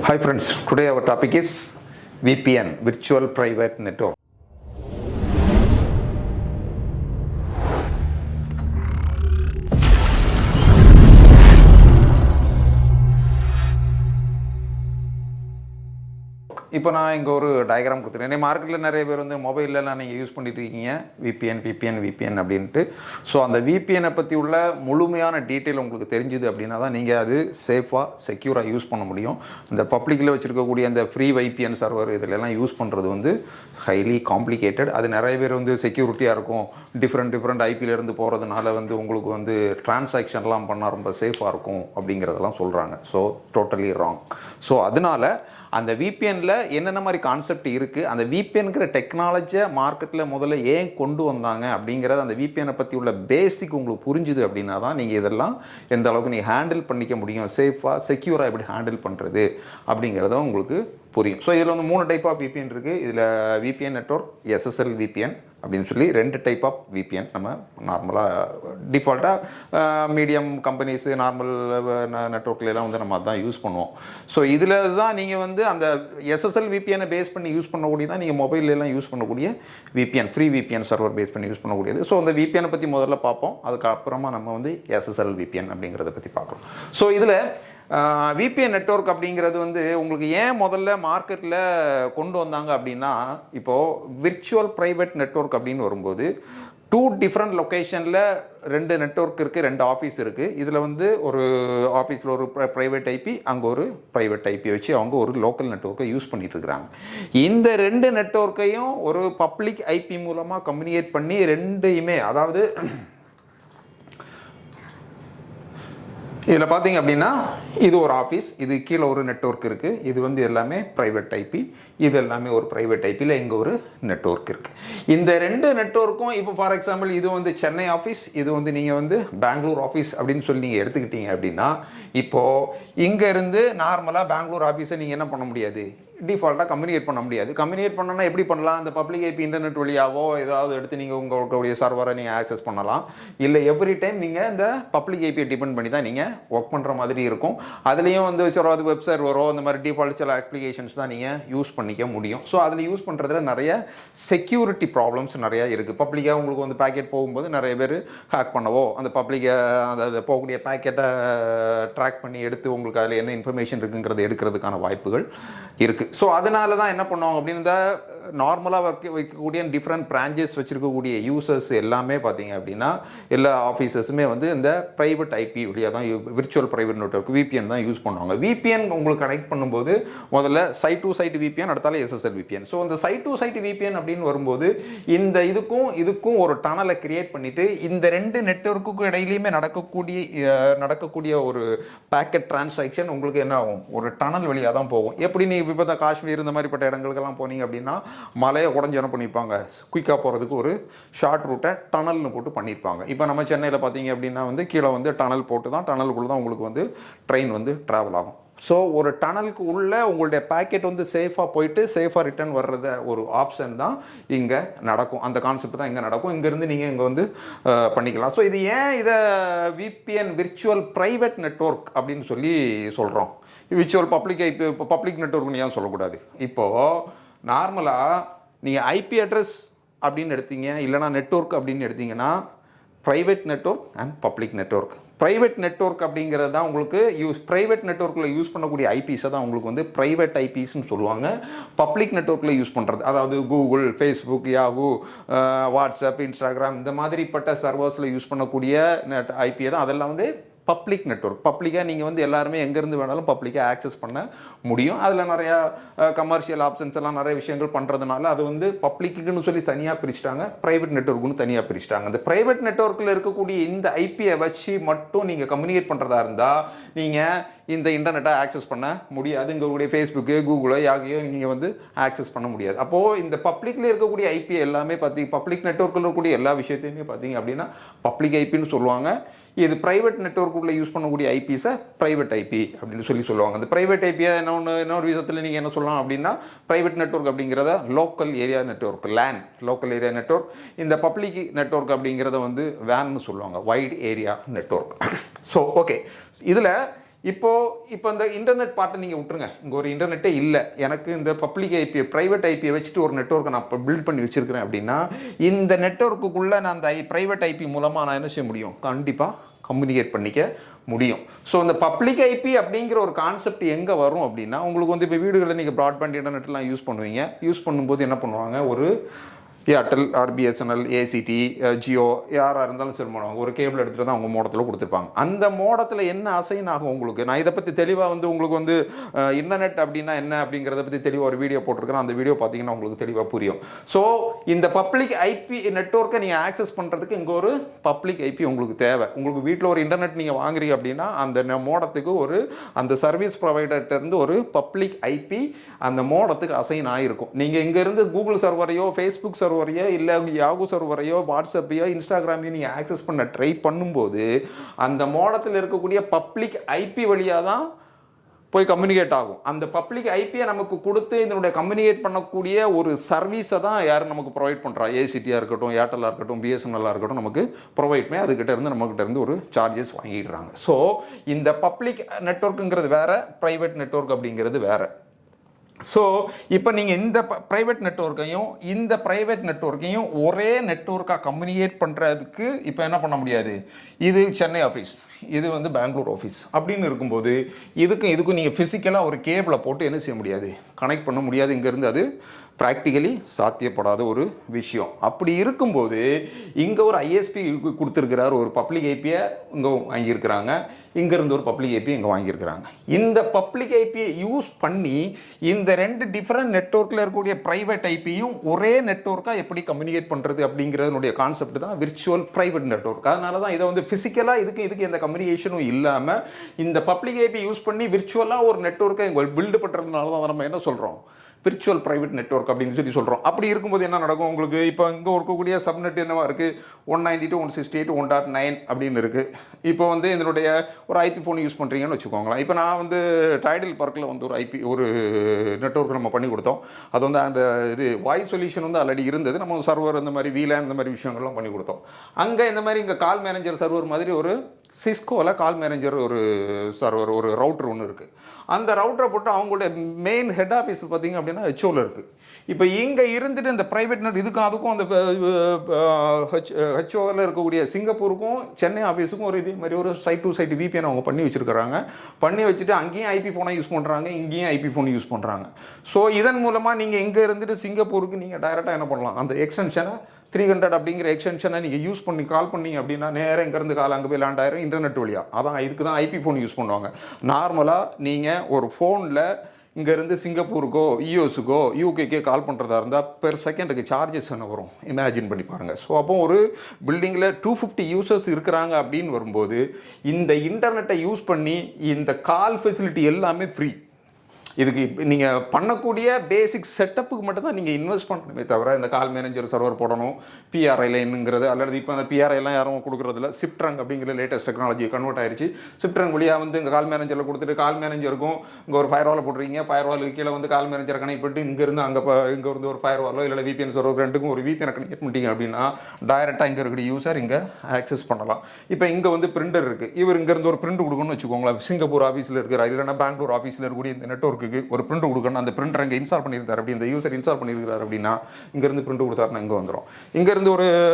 Hi friends, today our topic is VPN, Virtual Private Network. இப்போ நான் இங்கே ஒரு டயக்ராம் கொடுத்துருக்கேன். மார்க்கெட்டில் நிறைய பேர் வந்து மொபைல்லலாம் நீங்கள் யூஸ் பண்ணிட்டு இருக்கீங்க விபிஎன் அப்படின்ட்டு. ஸோ அந்த விபிஎனை பற்றி உள்ள முழுமையான டீட்டெயில் உங்களுக்கு தெரிஞ்சுது அப்படின்னா தான் நீங்கள் அது சேஃபாக செக்யூராக யூஸ் பண்ண முடியும். இந்த பப்ளிக்கில் வச்சுருக்கக்கூடிய அந்த ஃப்ரீ வைபிஎன் சர்வர் இதிலெல்லாம் யூஸ் பண்ணுறது வந்து ஹைலி காம்ப்ளிகேட்டட். அது நிறைய பேர் வந்து செக்யூரிட்டியாக இருக்கும், டிஃப்ரெண்ட் ஐபியிலேருந்து போகிறதுனால வந்து உங்களுக்கு வந்து டிரான்சாக்ஷன்லாம் பண்ணால் ரொம்ப சேஃபாக இருக்கும் அப்படிங்கிறதெல்லாம் சொல்கிறாங்க. So totally wrong. ஸோ அதனால் அந்த விபிஎனில் என்னென்ன மாதிரி கான்செப்ட் இருக்குது, அந்த விபிஎன்கிற டெக்னாலஜியை மார்க்கெட்டில் முதல்ல ஏன் கொண்டு வந்தாங்க அப்படிங்கிறது, அந்த விபிஎனை பற்றி உள்ள பேசிக் உங்களுக்கு புரிஞ்சுது அப்படின்னா தான் நீங்கள் இதெல்லாம் எந்த அளவுக்கு நீங்கள் ஹேண்டில் பண்ணிக்க முடியும், சேஃபாக செக்யூராக எப்படி ஹேண்டில் பண்ணுறது அப்படிங்கிறத உங்களுக்கு புரியும். ஸோ இதில் வந்து 3 டைப் ஆஃப் விபிஎன் இருக்குது. இதில் விபிஎன் நெட்வொர்க், எஸ்எஸ்எல் விபிஎன் அப்படின்னு சொல்லி 2 டைப் ஆஃப் விபிஎன் நம்ம நார்மலாக டிஃபால்ட்டாக மீடியம் கம்பெனிஸு நார்மல் நெட்வொர்க்லாம் வந்து நம்ம அதான் யூஸ் பண்ணுவோம். ஸோ இதில் தான் நீங்கள் வந்து அந்த எஸ்எஸ்எல் விபிஎனை பேஸ் பண்ணி யூஸ் பண்ணக்கூடிய தான் நீங்கள் மொபைல்லாம் யூஸ் பண்ணக்கூடிய VPN, free VPN server base பண்ணி யூஸ் பண்ணக்கூடியது. ஸோ அந்த விபிஎனை பற்றி முதல்ல பார்ப்போம், அதுக்கப்புறமா நம்ம வந்து எஸ்எஸ்எல் விபிஎன் அப்படிங்கிறத பற்றி பார்க்கலாம். ஸோ இதில் விபிஎன் நெட்வொர்க் அப்படிங்கிறது வந்து உங்களுக்கு ஏன் முதல்ல மார்க்கெட்டில் கொண்டு வந்தாங்க அப்படின்னா, இப்போது விர்ச்சுவல் ப்ரைவேட் நெட்வொர்க் அப்படின்னு வரும்போது 2 டிஃப்ரெண்ட் லொக்கேஷனில் 2 நெட்வொர்க் இருக்குது, 2 ஆஃபீஸ் இருக்குது. இதில் வந்து ஒரு ஆஃபீஸில் ஒரு ப்ரைவேட் ஐபி, அங்கே ஒரு ப்ரைவேட் ஐபி வச்சு அவங்க ஒரு லோக்கல் நெட்வொர்க்கை யூஸ் பண்ணிட்டு இருக்கிறாங்க. இந்த 2 நெட்வொர்க்கையும் ஒரு பப்ளிக் ஐபி மூலமாக கம்யூனிகேட் பண்ணி 2யுமே, அதாவது இதில் பார்த்தீங்க அப்படின்னா இது ஒரு ஆஃபீஸ், இது கீழே ஒரு நெட்வொர்க் இருக்குது, இது வந்து எல்லாமே ப்ரைவேட் ஐபி, இது எல்லாமே ஒரு ப்ரைவேட் ஐபியில் இங்கே ஒரு நெட்வொர்க் இருக்குது. இந்த 2 நெட்வொர்க்கும் இப்போ ஃபார் எக்ஸாம்பிள் இது வந்து சென்னை ஆஃபீஸ், இது வந்து நீங்கள் வந்து பெங்களூர் ஆஃபீஸ் அப்படின்னு சொல்லி நீங்கள் எடுத்துக்கிட்டீங்க அப்படின்னா, இப்போது இங்கேருந்து நார்மலாக பெங்களூர் ஆஃபீஸை நீங்கள் என்ன பண்ண முடியாது, டிஃபால்ட்டாக கம்யூனிகேட் பண்ண முடியாது. கம்யூனிகேட் பண்ணனா எப்படி பண்ணலாம், இந்த பப்ளிக் ஐபி இன்டர்நெட் வழியாவோ ஏதாவது எடுத்து நீங்கள் உங்களுடைய சர்வரை நீங்கள் ஆக்சஸ் பண்ணலாம். இல்லை எவ்ரி டைம் நீங்கள் இந்த பப்ளிக் ஐபியை டிபெண்ட் பண்ணி தான் நீங்கள் ஒர்க் பண்ணுற மாதிரி இருக்கும். அதுலேயும் வந்து வச்சுருவாது வெப் சர்வரோ இந்த மாதிரி டிஃபால்ட் சில அப்ளிகேஷன்ஸ் தான் நீங்கள் யூஸ் பண்ணிக்க முடியும். ஸோ அதில் யூஸ் பண்ணுறதுல நிறைய செக்யூரிட்டி ப்ராப்ளம்ஸ் நிறையா இருக்குது. பப்ளிக்காக உங்களுக்கு வந்து பேக்கெட் போகும்போது நிறைய பேர் ஹேக் பண்ணவோ, அந்த பப்ளிக்கை அதாவது போகக்கூடிய பேக்கெட்டை ட்ராக் பண்ணி எடுத்து உங்களுக்கு அதில் என்ன இன்ஃபர்மேஷன் இருக்குங்கிறத எடுக்கிறதுக்கான வாய்ப்புகள் இருக்குது. ஸோ அதனால தான் என்ன பண்ணுவாங்க அப்படின்னு, இந்த நார்மலாக வைக்கக்கூடிய டிஃப்ரெண்ட் பிரான்ச்சஸ் வச்சுருக்கக்கூடிய யூசர்ஸ் எல்லாமே பார்த்தீங்க அப்படின்னா எல்லா ஆஃபீஸஸுமே வந்து இந்த ப்ரைவேட் ஐபி வழியாக தான் விர்ச்சுவல் ப்ரைவேட் நெட்வொர்க் விபிஎன் தான் யூஸ் பண்ணுவாங்க. விபிஎன் உங்களுக்கு கனெக்ட் பண்ணும்போது முதல்ல சைட் டு சைட் விபிஎன், அடுத்தால எஸ்எஸ்எல் விபிஎன். ஸோ இந்த சைட் டு சைட் விபிஎன் அப்படின்னு வரும்போது இந்த இதுக்கும் ஒரு டனலை கிரியேட் பண்ணிவிட்டு இந்த 2 நெட்வொர்க்குக்கும் இடையிலையுமே நடக்கக்கூடிய ஒரு பேக்கெட் டிரான்சாக்ஷன் உங்களுக்கு என்ன ஆகும், ஒரு டனல் வழியாக தான் போகும். எப்படி நீ இப்போ தான் காஷ்மீர் இந்த மாதிரிப்பட்ட இடங்களுக்கெல்லாம் போனீங்க அப்படின்னா மலையை உடஞ்சி என்ன பண்ணியிருப்பாங்க, குயிக்காக போகிறதுக்கு ஒரு ஷார்ட் ரூட்டை டனல்னு போட்டு பண்ணியிருப்பாங்க. இப்போ நம்ம சென்னையில் பார்த்தீங்க அப்படின்னா வந்து கீழே வந்து டனல் போட்டு தான், டனலுக்குள்ளே தான் உங்களுக்கு வந்து ட்ரெயின் வந்து ட்ராவல் ஆகும். ஸோ ஒரு டனலுக்கு உள்ளே உங்களுடைய பேக்கெட் வந்து சேஃபாக போயிட்டு சேஃபாக ரிட்டர்ன் வர்றத ஒரு ஆப்ஷன் தான் இங்கே நடக்கும். அந்த கான்செப்ட் தான் இங்கே நடக்கும். இங்கேருந்து நீங்கள் இங்கே வந்து பண்ணிக்கலாம். ஸோ இது ஏன் இதை விபிஎன் விர்ச்சுவல் ப்ரைவேட் நெட்வொர்க் அப்படின்னு சொல்லி சொல்கிறோம், விர்ச்சுவல் பப்ளிக் நெட்வொர்க்னு ஏன் சொல்லக்கூடாது? இப்போது நார்மலாக நீங்கள் ஐபி அட்ரஸ் அப்படின்னு எடுத்தீங்க, இல்லைனா நெட்வொர்க் அப்படின்னு எடுத்தீங்கன்னா private network and public network. Private network அப்படிங்கிறது தான் உங்களுக்கு ப்ரைவேட் நெட்வொர்க்கில் யூஸ் பண்ணக்கூடிய ஐபிஸை தான் உங்களுக்கு வந்து ப்ரைவேட் ஐபிஸ்ன்னு சொல்லுவாங்க. பப்ளிக் நெட்வொர்க்கில் யூஸ் பண்ணுறது, அதாவது Google, Facebook, Yahoo, WhatsApp, Instagram இந்த மாதிரிப்பட்ட சர்வர்ஸில் யூஸ் பண்ணக்கூடிய ஐபியை தான் அதெல்லாம் வந்து பப்ளிக் நெட்வொர்க். பப்ளிக்காக நீங்கள் வந்து எல்லாருமே எங்கேருந்து வேணாலும் பப்ளிக்காக ஆக்சஸ் பண்ண முடியும். அதில் நிறையா கமர்ஷியல் ஆப்ஷன்ஸ் எல்லாம் நிறைய விஷயங்கள் பண்ணுறதுனால அது வந்து பப்ளிக்குன்னு சொல்லி தனியாக பிரிச்சுட்டாங்க, ப்ரைவேட் நெட்வொர்க்குன்னு தனியாக பிரிச்சுட்டாங்க. அந்த ப்ரைவேட் நெட்வொர்க்கில் இருக்கக்கூடிய இந்த ஐபியை வச்சு மட்டும் நீங்கள் கம்யூனிகேட் பண்ணுறதா இருந்தால் நீங்கள் இந்த இன்டர்நெட்டை ஆக்சஸ் பண்ண முடியாது. உங்களுடைய ஃபேஸ்புக்கு, கூகுளோ, யாகையோ நீங்கள் வந்து ஆக்சஸ் பண்ண முடியாது. அப்போது இந்த பப்ளிக்கில் இருக்கக்கூடிய ஐபி எல்லாமே பப்ளிக் நெட்வொர்க்கில் இருக்கக்கூடிய எல்லா விஷயத்தையுமே பார்த்தீங்க அப்படின்னா பப்ளிக் ஐபின்னு சொல்லுவாங்க. இது ப்ரைவேட் நெட்வொர்க்குள்ளே யூஸ் பண்ணக்கூடிய ஐபிஸை ப்ரைவேட் ஐபி அப்படின்னு சொல்லுவாங்க. அந்த ப்ரைவேட் ஐபியை இன்னொரு விதத்தில் நீங்கள் என்ன சொல்லலாம் அப்படின்னா, ப்ரைவேட் நெட்வொர்க் அப்படிங்கிறத local area network, LAN local area network. இந்த பப்ளிக் நெட்வொர்க் அப்படிங்கிறத வந்து வேன்னு சொல்லுவாங்க, wide area network. So okay, இதில் இப்போ இந்த இன்டர்நெட் பார்ட்டை நீங்கள் விட்டுருங்க, இங்கே ஒரு இன்டர்நெட்டே இல்லை, எனக்கு இந்த பப்ளிக் ஐபி ப்ரைவேட் ஐபியை வச்சுட்டு ஒரு நெட்ஒர்க்கை நான் இப்போ பில்ட் பண்ணி வச்சுருக்கிறேன் அப்படின்னா, இந்த நெட்ஒர்க்குள்ளே நான் அந்த ப்ரைவேட் ஐபி மூலமாக நான் என்ன செய்ய முடியும், கண்டிப்பாக கம்யூனிகேட் பண்ணிக்க முடியும். ஸோ அந்த பப்ளிக் ஐபி அப்படிங்கிற ஒரு கான்செப்ட் எங்கே வரும் அப்படின்னா, உங்களுக்கு வந்து இப்போ வீடுகளில் நீங்கள் ப்ராட்பேண்ட் இன்டர்நெட்லாம் யூஸ் பண்ணுவீங்க. யூஸ் பண்ணும்போது என்ன பண்ணுவாங்க, ஒரு ஏர்டெல், ஆர்பிஎஸ்என்எல், ஏசிடி, ஜியோ யாராக இருந்தாலும் சரி பண்ணுவாங்க, ஒரு கேபிள் எடுத்துகிட்டு தான் அவங்க மோடத்தில் கொடுத்துருப்பாங்க. அந்த மோடத்தில் என்ன அசைன் ஆகும் உங்களுக்கு, நான் இதை பற்றி தெளிவாக வந்து உங்களுக்கு வந்து இன்டர்நெட் அப்படின்னா என்ன அப்படிங்கிறத பற்றி தெளிவாக ஒரு வீடியோ போட்டிருக்கிறேன். அந்த வீடியோ பார்த்தீங்கன்னா உங்களுக்கு தெளிவாக புரியும். ஸோ இந்த பப்ளிக் ஐபி நெட்வொர்க்கை நீங்கள் ஆக்சஸ் பண்ணுறதுக்கு இங்கே ஒரு பப்ளிக் ஐபி உங்களுக்கு தேவை. உங்களுக்கு வீட்டில் ஒரு இன்டர்நெட் நீங்கள் வாங்குறீங்க அப்படின்னா அந்த மோடத்துக்கு ஒரு அந்த சர்வீஸ் ப்ரொவைடர்கிட்டருந்து ஒரு பப்ளிக் ஐபி அந்த மோடத்துக்கு அசைன் ஆகிருக்கும். நீங்கள் இங்கேருந்து கூகுள் சர்வரையோ ஃபேஸ்புக் சர்வரையோ இல்லை யாகு சர்வரையோ வாட்ஸ்அப்பையோ இன்ஸ்டாகிராமையோ நீங்கள் ஆக்சஸ் பண்ண ட்ரை பண்ணும்போது அந்த மோடத்தில் இருக்கக்கூடிய பப்ளிக் ஐபி வழியாக தான் போய் கம்யூனிகேட் ஆகும். அந்த பப்ளிக் ஐபியை நமக்கு கொடுத்து இதனுடைய கம்யூனிகேட் பண்ணக்கூடிய ஒரு சர்வீஸை தான் யாரும் நமக்கு ப்ரொவைட் பண்ணுறா. ஏசிடியாக இருக்கட்டும், ஏர்டெல்லாக இருக்கட்டும், பிஎஸ்என்எல்லாக இருக்கட்டும், நமக்கு ப்ரொவைட் பண்ணி அதுக்கிட்ட இருந்து நம்மக்கிட்ட இருந்து ஒரு சார்ஜஸ் வாங்கிடுறாங்க. ஸோ இந்த பப்ளிக் நெட்வொர்க்குங்கிறது வேறு, ப்ரைவேட் நெட்வொர்க் அப்படிங்கிறது வேறு. ஸோ இப்போ நீங்கள் இந்த ப்ரைவேட் நெட்வொர்க்கையும் இந்த ப்ரைவேட் நெட்வொர்க்கையும் ஒரே நெட்வொர்க்காக கம்யூனிகேட் பண்ணுறதுக்கு இப்போ என்ன பண்ண முடியாது, இது சென்னை ஆஃபீஸ், இது வந்து பெங்களூர் ஆஃபீஸ் அப்படின்னு இருக்கும்போது இதுக்கும் நீங்கள் ஃபிசிக்கலாக ஒரு கேபிளை போட்டு என்ன செய்ய முடியாது, கனெக்ட் பண்ண முடியாது. இங்கேருந்து அது ப்ராக்டிக்கலி சாத்தியப்படாத ஒரு விஷயம். அப்படி இருக்கும்போது இங்கே ஒரு ஐஎஸ்பி கொடுத்துருக்கிறார், ஒரு பப்ளிக் ஐபியை இங்கே வாங்கியிருக்கிறாங்க, இங்கேருந்து ஒரு பப்ளிக் ஐபி இங்கே வாங்கியிருக்கிறாங்க. இந்த பப்ளிக் ஐபியை யூஸ் பண்ணி இந்த ரெண்டு டிஃப்ரெண்ட் நெட்வொர்க்கில் இருக்கக்கூடிய ப்ரைவேட் ஐபியும் ஒரே நெட்வொர்க்காக எப்படி கம்யூனிகேட் பண்ணுறது அப்படிங்கிறதுனுடைய கான்செப்ட் தான் விர்ச்சுவல் ப்ரைவேட் நெட்வொர்க். அதனால தான் இதை வந்து ஃபிசிக்கலாக இதுக்கு எந்த கம்யூனிகேஷனும் இல்லாமல் இந்த பப்ளிக் ஐபி யூஸ் பண்ணி விர்ச்சுவலாக ஒரு நெட்வொர்க்கை பில்டு பண்ணுறதுனால தான் நம்ம என்ன சொல்கிறோம், விர்ச்சுவல் ப்ரைவேட் நெட்வொர்க் அப்படின்னு சொல்லி சொல்கிறோம். அப்படி இருக்கும்போது என்ன நடக்கும், உங்களுக்கு இப்போ இங்கே இருக்கக்கூடிய சப்நெட் என்னவா இருக்குது, 192.168.1.9 அப்படின்னு இருக்குது. இப்போ வந்து இதனுடைய ஒரு ஐபி ஃபோன் யூஸ் பண்ணுறீங்கன்னு வச்சுக்கோங்களேன். இப்போ நான் வந்து டைடல் பார்க்கில் வந்து ஒரு நெட்வொர்க் நம்ம பண்ணி கொடுத்தோம். அது வந்து அந்த இது வாய்ஸ் சொல்யூஷன் வந்து ஆல்ரெடி இருந்தது, நம்ம சர்வர் இந்த மாதிரி வீலான் இந்த மாதிரி விஷயங்கள்லாம் பண்ணி கொடுத்தோம். அங்கே இந்த மாதிரி இங்கே கால் மேனேஜர் சர்வர் மாதிரி ஒரு சிஸ்கோவில் கால் மேனேஜர் ஒரு சர்வர் ஒரு ரவுட்டர் ஒன்று இருக்குது. அந்த ரவுட்டரை போட்டு அவங்களுடைய மெயின் ஹெட் ஆஃபீஸ் பார்த்திங்க அப்படின்னா ஹெச்ஓவில் இருக்குது. இப்போ இங்கே இருந்துட்டு இந்த ப்ரைவேட் நெட் இதுக்கும் அதுக்கும் அந்த ஹெச்ஓவில் இருக்கக்கூடிய சிங்கப்பூருக்கும் சென்னை ஆஃபீஸுக்கும் ஒரு இதே மாதிரி ஒரு சைட் டு சைட் விபிஎன் அவங்க பண்ணி வச்சுருக்கிறாங்க. பண்ணி வச்சுட்டு அங்கேயும் ஐபி ஃபோனை யூஸ் பண்ணுறாங்க, இங்கேயும் ஐபி ஃபோன் யூஸ் பண்ணுறாங்க. ஸோ இதன் மூலமாக நீங்கள் இங்கே இருந்துட்டு சிங்கப்பூருக்கு நீங்கள் டைரெக்டாக என்ன பண்ணலாம், அந்த எக்ஸ்டென்ஷனை 300 அப்படிங்கிற எக்ஸ்டென்ஷனை நீங்கள் யூஸ் பண்ணி கால் பண்ணீங்க அப்படின்னா நேரம் இங்கேருந்து கால் அங்கே போய் லேண்ட் ஆயிரும் இன்டர்நெட் வழியாக. அதான் இதுக்கு தான் ஐபி ஃபோன் யூஸ் பண்ணுவாங்க. நார்மலாக நீங்கள் ஒரு ஃபோனில் இங்கேருந்து சிங்கப்பூருக்கோ யூஎஸுக்கோ யூகேக்கே கால் பண்ணுறதா இருந்தால் பெர் செகண்டுக்கு சார்ஜஸ் என்ன வரும் இமேஜின் பண்ணி பாருங்கள். ஸோ அப்போ ஒரு பில்டிங்கில் 250 யூசர்ஸ் இருக்கிறாங்க அப்படின்னு வரும்போது இந்த இன்டர்நெட்டை யூஸ் பண்ணி இந்த கால் ஃபெசிலிட்டி எல்லாமே ஃப்ரீ. இதுக்கு நீங்கள் பண்ணக்கூடிய பேசிக் செட்டப்புக்கு மட்டும் தான் நீங்கள் இன்வெஸ்ட் பண்ணணுமே தவிர இந்த கால் மேனேஜர் சர்வர் போடணும், பிஆர்ஐ லைனுங்கிறது அல்லது இப்போ அந்த பிஆர்ஐலாம் யாரும் கொடுக்குறதில்ல. சிப்ட்ரங் அப்படிங்கிற லேட்டஸ்ட் டெக்னாலஜி கன்வெர்ட் ஆயிடுச்சு. சிப்ட்ரங் வழியாக வந்து இங்கே கால் மேனேஜரில் கொடுத்துட்டு கால் மேனேஜருக்கும் இங்கே ஒரு ஃபயர்வாலை போடுறீங்க, ஃபயர்வாலுக்கு கீழே வந்து கால் மேனேஜர் கனெக்ட் பண்ணிட்டு இங்கேருந்து இங்கே வந்து ஒரு ஃபயர்வாலோ இல்லை விபிஎன் சர்வர் ரெண்டுக்கும் ஒரு விபிஎன் கனெக்ட் பண்ணிட்டீங்க அப்படின்னா டைரெக்டாக இங்கே இருக்கக்கூடிய யூசர் இங்கே ஆக்சஸ் பண்ணலாம். இப்போ இங்கே வந்து பிரிண்டர் இருக்குது, இவர் இங்கேருந்து ஒரு பிரிண்ட் கொடுக்கணும்னு வச்சுக்கோங்களேன். சிங்கப்பூர் ஆஃபீஸில் இருக்கிறார் இல்லைன்னா பெங்களூர் ஆஃபீஸில் இருக்கக்கூடிய இந்த நெட்வொர்க்கு ஒரு பிரிண்ட் கொடுக்கணும். அந்த பிரிண்டர் அங்கே இன்ஸ்டால் பண்ணியிருந்தார் அப்படி இந்த யூசர் இன்ஸ்டால் பண்ணியிருக்காரு அப்படின்னா இங்கேருந்து பிரிண்ட் கொடுத்தாருன்னா இங்கே வந்துடும். இங்கேருந்து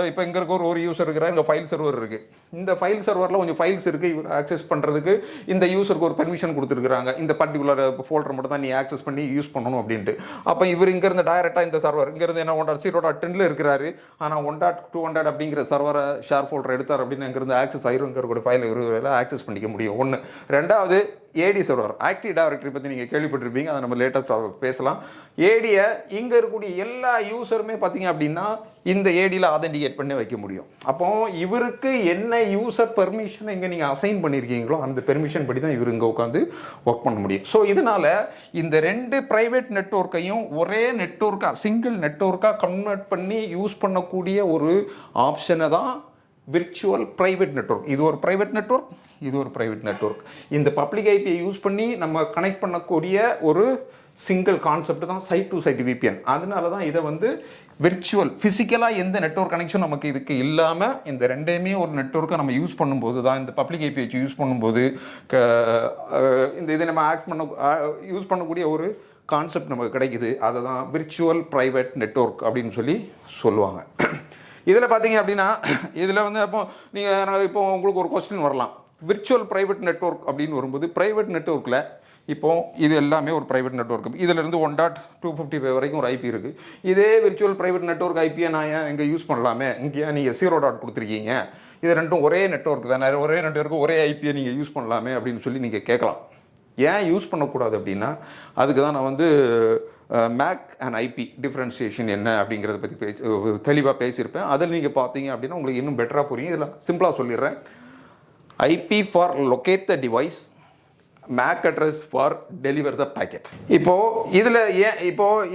இப்போ இங்கே இருக்க ஒரு யூசர் இருக்கிறார், இங்கே ஃபைல் சர்வர் இருக்குது. இந்த ஃபைல் சர்வரில் கொஞ்சம் ஃபைல்ஸ் இருக்குது, இவர் ஆக்சஸ் பண்ணுறதுக்கு இந்த யூசருக்கு ஒரு பெர்மிஷன் கொடுத்துருக்குறாங்க. இந்த பர்டிகுலர் ஃபோல்டர் மட்டும் தான் நீ ஆக்சஸ் பண்ணி யூஸ் பண்ணணும் அப்படின்ட்டு. அப்போ இவர் இங்கேருந்து டைரெக்டாக இந்த சர்வர் இங்கேருந்து என்ன 1.0.10 இருக்கிறாரு, ஆனால் 1.200 அப்படிங்கிற சர்வரை ஷேர் ஃபோல்டர் எடுத்தார் அப்படின்னு இங்கேருந்து ஆக்சஸ் ஆயிரும், இங்கே இருக்கக்கூடிய ஃபைல் இவர் ஆக்சஸ் பண்ணிக்க முடியும். ஒன்று. ரெண்டாவது ஏடி சர்வர், ஆக்டிவ் டைரக்டரி பற்றி நீங்கள் கேள்விப்பட்டிருப்பீங்க, அதை நம்ம லேட்டஸ்ட் பேசலாம். ஏடியை இங்கே இருக்கக்கூடிய எல்லா யூசருமே பார்த்தீங்க அப்படின்னா இந்த ஏடியில் ஆதென்டிகேட் பண்ணி வைக்க முடியும். அப்போ இவருக்கு என்ன யூசர் பெர்மிஷனை இங்கே நீங்கள் அசைன் பண்ணியிருக்கீங்களோ அந்த பெர்மிஷன் படி தான் இவர் இங்கே உட்காந்து ஒர்க் பண்ண முடியும். ஸோ இதனால் இந்த ரெண்டு ப்ரைவேட் நெட்வொர்க்கையும் ஒரே நெட்வொர்க்காக சிங்கிள் நெட்வொர்க்காக கன்வெர்ட் பண்ணி யூஸ் பண்ணக்கூடிய ஒரு ஆப்ஷனை தான் விர்ச்சுவல் ப்ரைவேட் நெட்வொர்க். இது ஒரு ப்ரைவேட் நெட்வொர்க், இது ஒரு ப்ரைவேட் நெட்வொர்க். இந்த பப்ளிக் ஐபியை யூஸ் பண்ணி நம்ம கனெக்ட் பண்ணக்கூடிய ஒரு சிங்கிள் கான்செப்ட் தான் சைட் டு சைட் விபிஎன். அதனால தான் இதை வந்து விர்ச்சுவல் ஃபிசிக்கலாக எந்த நெட்வொர்க் கனெக்ஷன் நமக்கு இதுக்கு இல்லாமல் இந்த ரெண்டையுமே ஒரு நெட்வொர்க்கை நம்ம யூஸ் பண்ணும்போது தான், இந்த பப்ளிக் ஐபி வச்சு யூஸ் பண்ணும்போது இந்த இதை நம்ம யூஸ் பண்ணக்கூடிய ஒரு கான்செப்ட் நமக்கு கிடைக்குது. அதை தான் விர்ச்சுவல் ப்ரைவேட் நெட்வொர்க் அப்படின்னு சொல்லி சொல்லுவாங்க. இதில் பார்த்தீங்க அப்படின்னா இதில் வந்து அப்போ நீங்கள் இப்போ உங்களுக்கு ஒரு கொஸ்டின் வரலாம், விர்ச்சுவல் ப்ரைவேட் நெட்வொர்க் அப்படின்னு வரும்போது ப்ரைவேட் நெட்வொர்க்கில் இப்போது இது எல்லாமே ஒரு ப்ரைவேட் நெட்வொர்க். இதிலிருந்து 1.255 வரைக்கும் ஒரு ஐபி இருக்குது. இதே விர்ச்சுவல் ப்ரைவேட் நெட்வொர்க் ஐபியை நான் ஏன் இங்கே யூஸ் பண்ணலாமே, இங்கே நீங்கள் 0 கொடுத்துருக்கீங்க, இது ரெண்டும் ஒரே நெட்வொர்க் தானே, ஒரே நெட்வொர்க்கு ஒரே ஐபியை நீங்கள் யூஸ் பண்ணலாமே அப்படின்னு சொல்லி நீங்கள் கேட்கலாம். ஏன் யூஸ் பண்ணக்கூடாது அப்படின்னா அதுக்கு தான் நான் வந்து மேக் அண்ட் ஐபி டிஃப்ரென்சியேஷன் என்ன அப்படிங்கிறத பற்றி தெளிவாக பேசியிருப்பேன். அதில் நீங்கள் பார்த்தீங்க அப்படின்னா உங்களுக்கு இன்னும் பெட்டராக புரியும். இதில் சிம்பிளாக சொல்லிடுறேன். IP for locate the device, MAC address for deliver the packet.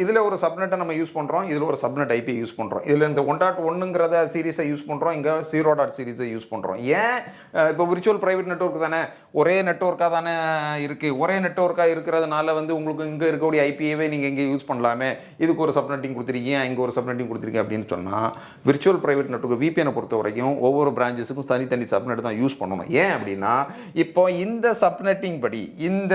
இதில் ஒரு சப்நெட்டை நம்ம யூஸ் பண்ணுறோம், இதில் ஒரு சப்நெட் ஐபி யூஸ் பண்ணுறோம். இதில் இந்த 1.1ங்கிறத சீரீஸை யூஸ் பண்ணுறோம், இங்கே 0. சீரீஸை யூஸ் பண்ணுறோம். ஏன் இப்போ விர்ச்சுவல் ப்ரைவேட் நெட்வொர்க் தானே, ஒரே நெட்வொர்க்காக தானே இருக்குது. ஒரே நெட்வொர்க்காக இருக்கிறதுனால வந்து உங்களுக்கு இங்கே இருக்கக்கூடிய ஐபிஏவே நீங்கள் இங்கே யூஸ் பண்ணலாமே, இதுக்கு ஒரு சப்நெட்டிங் கொடுத்துருக்கீங்க, இங்கே ஒரு சப்நெட்டிங் கொடுத்துருக்கீங்க அப்படின்னு சொன்னால், விர்ச்சுவல் ப்ரைவேட் நெட்வொர்க் விபிஎனை பொறுத்த வரைக்கும் ஒவ்வொரு பிரான்ச்சஸுக்கும் தனித்தனி சப்நெட் தான் யூஸ் பண்ணணும். ஏன் அப்படின்னா இப்போ இந்த சப்நெட்டிங் படி, இந்த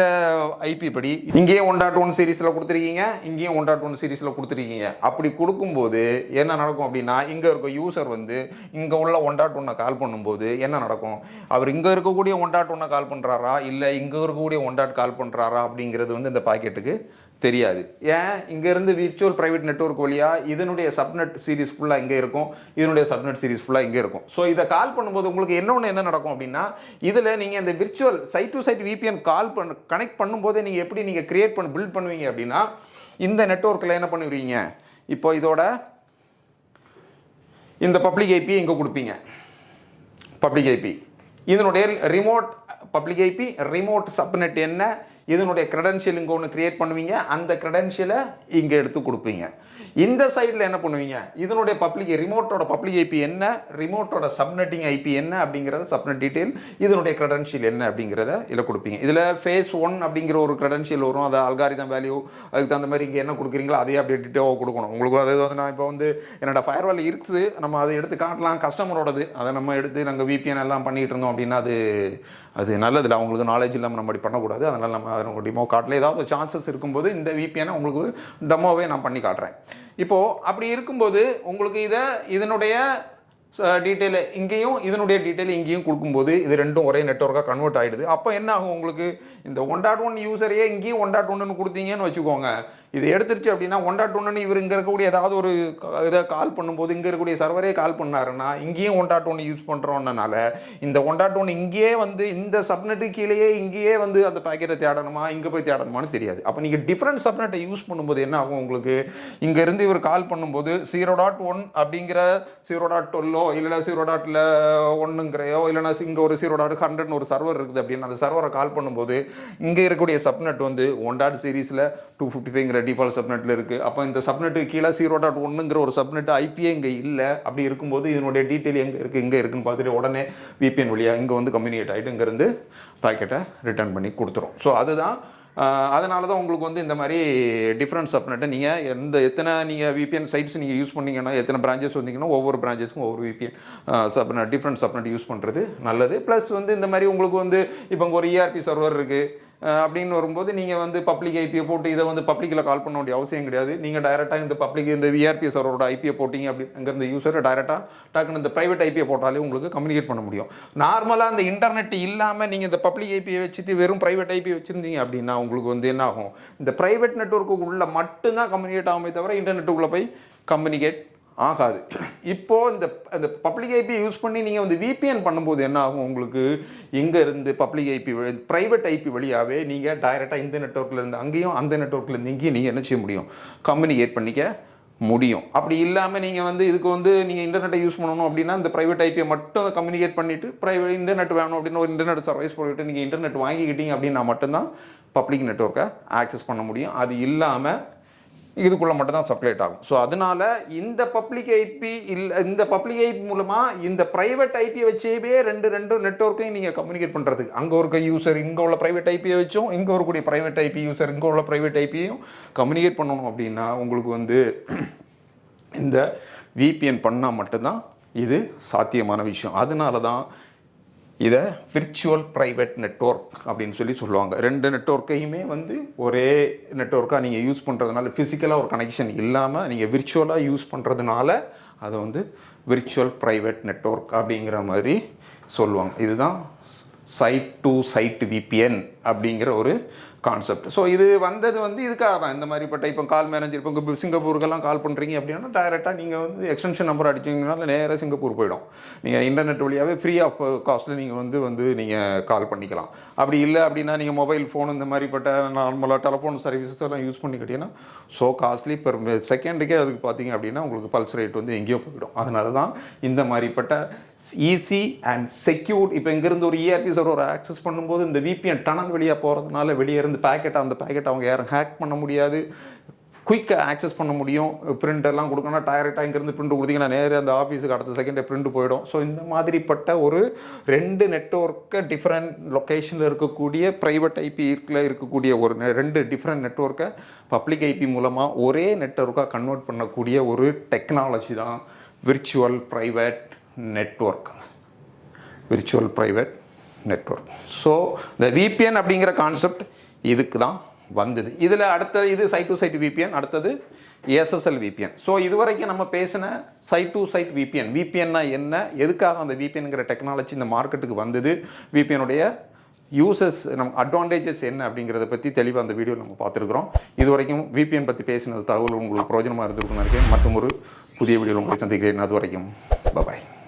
ஐபி படி இங்கேயும் 1.1 சீரீஸில் கொடுத்துருக்கீங்க, இங்கேயும் 1.1 சீரீஸில் கொடுத்துருக்கீங்க. அப்படி கொடுக்கும்போது என்ன நடக்கும் அப்படின்னா, இங்கே இருக்க யூசர் வந்து இங்கே உள்ள 1.1 கால் பண்ணும்போது என்ன நடக்கும், அவர் இங்கே இருக்கக்கூடிய 1.1 கால் பண்ணுறாரா இல்லை இங்கே இருக்கக்கூடிய 1. கால் பண்ணுறாரா அப்படிங்கிறது வந்து இந்த பாக்கெட்டுக்கு தெரியாது. ஏன், இங்கேருந்து விர்ச்சுவல் ப்ரைவேட் நெட்வொர்க் வழியாக இதனுடைய சப்நெட் சீரிஸ் ஃபுல்லாக இங்கே இருக்கும், இதனுடைய சப்நெட் சீரிஸ் ஃபுல்லாக இங்கே இருக்கும். ஸோ இதை கால் பண்ணும்போது உங்களுக்கு என்ன நடக்கும் அப்படின்னா, இதில் நீங்கள் இந்த virtual site to site VPN connect பண்ணும்போதே நீங்கள் எப்படி நீங்கள் பில்ட் பண்ணுவீங்க அப்படின்னா, இந்த நெட்வொர்க்கில் என்ன பண்ணுவீங்க, இப்போ இதோட இந்த பப்ளிக் ஐபி இங்கே கொடுப்பீங்க. பப்ளிக் ஐபி இதனுடைய remote public IP, remote subnet என்ன, இதனுடைய க்ரெடென்ஷியல் இங்கே ஒன்று க்ரியேட் பண்ணுவீங்க, அந்த க்ரெடென்ஷியலை இங்கே எடுத்து கொடுப்பீங்க. இந்த சைடில் என்ன பண்ணுவீங்க, இதனுடைய ரிமோட்டோட பப்ளிக் ஐபி என்ன, ரிமோட்டோட சப்நெட்டிங் ஐபி என்ன அப்படிங்கிறத, சப்நெட் டீட்டெயில், இதனுடைய க்ரெடென்ஷியல் என்ன அப்படிங்கிறத இதில் கொடுப்பீங்க. இதில் ஃபேஸ் 1 அப்படிங்கிற ஒரு க்ரெடென்ஷியல் வரும், அது அல்காரிதம் வேல்யூ, அதுக்கு தகுந்த மாதிரி இங்கே என்ன கொடுக்குறீங்களோ அதே அப்படியே டீட்டெயிலாக கொடுக்கணும். உங்களுக்கு அது வந்து நான் இப்போ வந்து என்னோட ஃபயர்வால் இருக்குது, நம்ம அதை எடுத்து காட்டலாம், கஸ்டமரோடது, அதை நம்ம எடுத்து நாங்கள் விபிஎன் எல்லாம் பண்ணிகிட்டு இருந்தோம் அப்படின்னா அது நல்லதில்லை, அவங்களுக்கு நாலேஜ் இல்லாமல் நம்ம அப்படி பண்ணக்கூடாது. அதனால் நம்ம அதை டெமோ காட்டல, ஏதாவது சான்சஸ் இருக்கும்போது இந்த விபிஎனை உங்களுக்கு டெமோவே நான் பண்ணி காட்டுறேன். இப்போது அப்படி இருக்கும்போது உங்களுக்கு இதனுடைய டீட்டெயில் இங்கேயும் இதனுடைய டீட்டெயில் இங்கேயும் கொடுக்கும்போது இது ரெண்டும் ஒரே நெட்வொர்க்காக கன்வெர்ட் ஆகிடுது. அப்போ என்ன ஆகும், உங்களுக்கு இந்த 1.1 யூசரையே இங்கேயும் 1.1 கொடுத்தீங்கன்னு வச்சுக்கோங்க, இது எடுத்துருச்சு அப்படின்னா 1.1 இவர் இங்கே இருக்கக்கூடிய ஏதாவது ஒரு இதை கால் பண்ணும்போது இங்கே இருக்கக்கூடிய சர்வரே கால் பண்ணாருன்னா இங்கேயும் 1.1 யூஸ் பண்ணுறோன்னனால இந்த 1.1 இங்கேயே வந்து இந்த சப்நெட்டு கீழேயே இங்கேயே வந்து அந்த பேக்கெட்டை தேடணுமா இங்கே போய் தேடணுமான்னு தெரியாது. அப்போ நீங்கள் டிஃப்ரெண்ட் சப்நெட்டை யூஸ் பண்ணும்போது என்ன ஆகும், உங்களுக்கு இங்கேருந்து இவர் கால் பண்ணும்போது 0.1 அப்படிங்கிற 0.12 இல்லைனா 0.1ங்கிறையோ இல்லைனா இங்கே ஒரு 0.100 ஒரு சர்வர் இருக்குது அப்படின்னு அந்த சர்வரை கால் பண்ணும்போது இங்கே இருக்கக்கூடிய சப்நெட் வந்து 1. சீரீஸில் 255ங்கிற டிஃபால்ட் சப்நெட்டில் இருக்குது. அப்போ இந்த சப்நெட்டு கீழே 0.1ங்கிற ஒரு சப்நெட் ஐபியே இங்கே இல்லை. அப்படி இருக்கும்போது இதனுடைய டீட்டெயில் இங்கே இருக்குன்னு பார்த்துட்டு உடனே விபிஎன் வழியாக இங்கே வந்து கம்யூனிகேட் ஆகிட்டு இங்கேருந்து பாக்கெட்டை ரிட்டர்ன் பண்ணி கொடுத்துரும். ஸோ அதுதான் அதனால தான் உங்களுக்கு வந்து இந்த மாதிரி டிஃப்ரெண்ட் சப்நெட்டை நீங்கள் எத்தனை நீங்கள் விபிஎன் சைட்ஸ் நீங்கள் யூஸ் பண்ணிங்கன்னா, எத்தனை பிரான்ச்சஸ் வந்தீங்கன்னா ஒவ்வொரு பிரான்ச்சஸ்க்கும் ஒவ்வொரு விபிஎன் டிஃப்ரெண்ட் சப்நெட் யூஸ் பண்ணுறது நல்லது. ப்ளஸ் வந்து இந்த மாதிரி உங்களுக்கு வந்து இப்போ இங்கே ஒரு இஆர்பி சர்வர் இருக்குது அப்படின்னு வரும்போது நீங்கள் வந்து பப்ளிக் ஐபியை போட்டு இதை வந்து பப்ளிக்கில் கால் பண்ண வேண்டிய அவசியம் கிடையாது. நீங்கள் டைரெக்டாக இந்த விஆர்பி சர்வரோட ஐபியை போட்டிங்க அப்படி அங்கேருந்து யூஸரை டைரெக்டாக டக்குன்னு இந்த ப்ரைவேட் ஐபியை போட்டாலே உங்களுக்கு கம்யூனிகேட் பண்ண முடியும். நார்மலாக அந்த இன்டர்நெட் இல்லாமல் நீங்கள் இந்த பப்ளிக் ஐபியை வச்சுட்டு வெறும் ப்ரைவேட் ஐபி வச்சுருந்தீங்க அப்படின்னா உங்களுக்கு வந்து என்ன ஆகும், இந்த ப்ரைவேட் நெட்வொர்க்குள்ளே மட்டும்தான் கம்யூனிகேட் ஆகுமே தவிர இன்டர்நெட்டுக்குள்ளே போய் கம்யூனிகேட் ஆகாது. இப்போது இந்த பப்ளிக் ஐபி யூஸ் பண்ணி நீங்கள் வந்து விபிஎன் பண்ணும்போது என்ன ஆகும், உங்களுக்கு இங்கே இருந்து பப்ளிக் ஐபி ப்ரைவேட் ஐபி வழியாகவே நீங்கள் டைரெக்டாக இந்த நெட்வொர்க்லேருந்து அங்கேயும் அந்த நெட்வொர்க்லேருந்து இங்கேயும் நீங்கள் என்ன செய்ய முடியும், கம்யூனிகேட் பண்ணிக்க முடியும். அப்படி இல்லாமல் நீங்கள் வந்து இதுக்கு வந்து நீங்கள் இன்டர்நெட்டை யூஸ் பண்ணணும் அப்படின்னா இந்த ப்ரைவேட் ஐபியை மட்டும் கம்யூனிகேட் பண்ணிவிட்டு இன்டர்நெட் வேணும் அப்படின்னு ஒரு இன்டர்நெட் சர்வீஸ் போய்ட்டு நீங்கள் இன்டர்நெட் வாங்கிக்கிட்டீங்க அப்படின்னா மட்டும்தான் பப்ளிக் நெட்வொர்க்கை ஆக்சஸ் பண்ண முடியும். அது இல்லாமல் இதுக்குள்ளே மட்டும் தான் சர்க்குலேட் ஆகும். ஸோ அதனால இந்த பப்ளிக் ஐபி இல்லை, இந்த பப்ளிக் ஐபி மூலமாக இந்த ப்ரைவேட் ஐபியை வச்சே ரெண்டு நெட்வொர்க்கையும் நீங்கள் கம்யூனிகேட் பண்ணுறதுக்கு, அங்கே ஒரு யூசர் இங்கே உள்ள ப்ரைவேட் ஐபியை வச்சும் இங்கே வரக்கூடிய ப்ரைவேட் ஐபி யூசர் இங்கே உள்ள ப்ரைவேட் ஐபியையும் கம்யூனிகேட் பண்ணணும் அப்படின்னா உங்களுக்கு வந்து இந்த விபிஎன் பண்ணால் மட்டும்தான் இது சாத்தியமான விஷயம். அதனால தான் இதை விர்ச்சுவல் ப்ரைவேட் நெட்வொர்க் அப்படின்னு சொல்லுவாங்க. ரெண்டு நெட்வொர்க்கையுமே வந்து ஒரே நெட்வொர்க்காக நீங்கள் யூஸ் பண்ணுறதுனால, ஃபிசிக்கலாக ஒரு கனெக்ஷன் இல்லாமல் நீங்கள் விர்ச்சுவலாக யூஸ் பண்ணுறதுனால அதை வந்து விர்ச்சுவல் ப்ரைவேட் நெட்வொர்க் அப்படிங்கிற மாதிரி சொல்லுவாங்க. இதுதான் சைட் டு சைட் விபிஎன் அப்படிங்கிற ஒரு கான்செப்ட். ஸோ இது வந்தது வந்து இதுக்காக தான். இந்த மாதிரிப்பட்ட இப்போ கால் மேனேஜர், இப்போ சிங்கப்பூருக்கெல்லாம் கால் பண்ணுறீங்க அப்படின்னா டைரெக்டாக நீங்கள் வந்து எக்ஸ்டென்ஷன் நம்பர் அடிச்சிங்கனால நேராக சிங்கப்பூர் போயிடும். நீங்கள் இன்டர்நெட் வழியாகவே ஃப்ரீ ஆஃப் காஸ்ட்டில் நீங்கள் வந்து நீங்கள் கால் பண்ணிக்கலாம். அப்படி இல்லை அப்படின்னா நீங்கள் மொபைல் ஃபோன் இந்த மாதிரிப்பட்ட நார்மலாக டெலிஃபோன் சர்வீசஸ் எல்லாம் யூஸ் பண்ணிக்கிட்டீங்கன்னா ஸோ காஸ்ட்லி பெர் செகண்டுக்கே அதுக்கு பார்த்தீங்க அப்படின்னா உங்களுக்கு பல்ஸ் ரேட் வந்து எங்கேயோ போயிடும். அதனால தான் இந்த மாதிரிப்பட்ட ஈஸி அண்ட் செக்யூர்ட், இப்போ இங்கேருந்து ஒரு இஆர்பி சர்வர் ஆக்சஸ் பண்ணும்போது இந்த விபிஎன் டனல் வழியாக போகிறதுனால வெளியே இருந்து அந்த பேக்கெட் அவங்க யாரும் ஹேக் பண்ண முடியாது, குயிக்காக ஆக்சஸ் பண்ண முடியும். பிரிண்ட் எல்லாம் கொடுக்கணும், டைரெக்டாக இங்கேருந்து பிரிண்ட் கொடுத்தீங்கன்னா நேரே அந்த ஆஃபீஸுக்கு அடுத்த செகண்டே பிரிண்ட் போயிடும். ஸோ இந்த மாதிரிப்பட்ட ஒரு ரெண்டு நெட்வொர்க்கை டிஃப்ரெண்ட் லொக்கேஷனில் இருக்கக்கூடிய ப்ரைவேட் ஐபி இருக்கக்கூடிய ஒரு ரெண்டு டிஃப்ரெண்ட் நெட்வொர்க்கை பப்ளிக் ஐபி மூலமாக ஒரே நெட்வொர்க்காக கன்வெர்ட் பண்ணக்கூடிய ஒரு டெக்னாலஜி தான் virtual private network. Virtual private network. So இந்த விபிஎன் அப்படிங்கிற கான்செப்ட் இதுக்கு தான் வந்தது. இதில் அடுத்தது இது சைட் டு சைட் விபிஎன், அடுத்தது எஸ்எஸ்எல் விபிஎன். ஸோ இதுவரைக்கும் நம்ம பேசின சைட் டு சைட் விபிஎன், விபிஎன்னா என்ன, எதுக்காக அந்த விபிஎன்கிற டெக்னாலஜி இந்த மார்க்கெட்டுக்கு வந்தது, விபிஎனுடைய யூசஸ் நம்ம அட்வான்டேஜஸ் என்ன அப்படிங்கிறத பற்றி தெளிவாக அந்த வீடியோவில் நம்ம பார்த்துருக்குறோம். இது வரைக்கும் விபிஎன் பற்றி பேசினது தகவல் உங்களுக்கு பிரயோஜனமாக இருந்திருக்குன்னு நினைக்கிறேன். மற்றும் ஒரு புதிய வீடியோவில் உங்களை சந்திக்கிறேன். அது வரைக்கும் பாய்.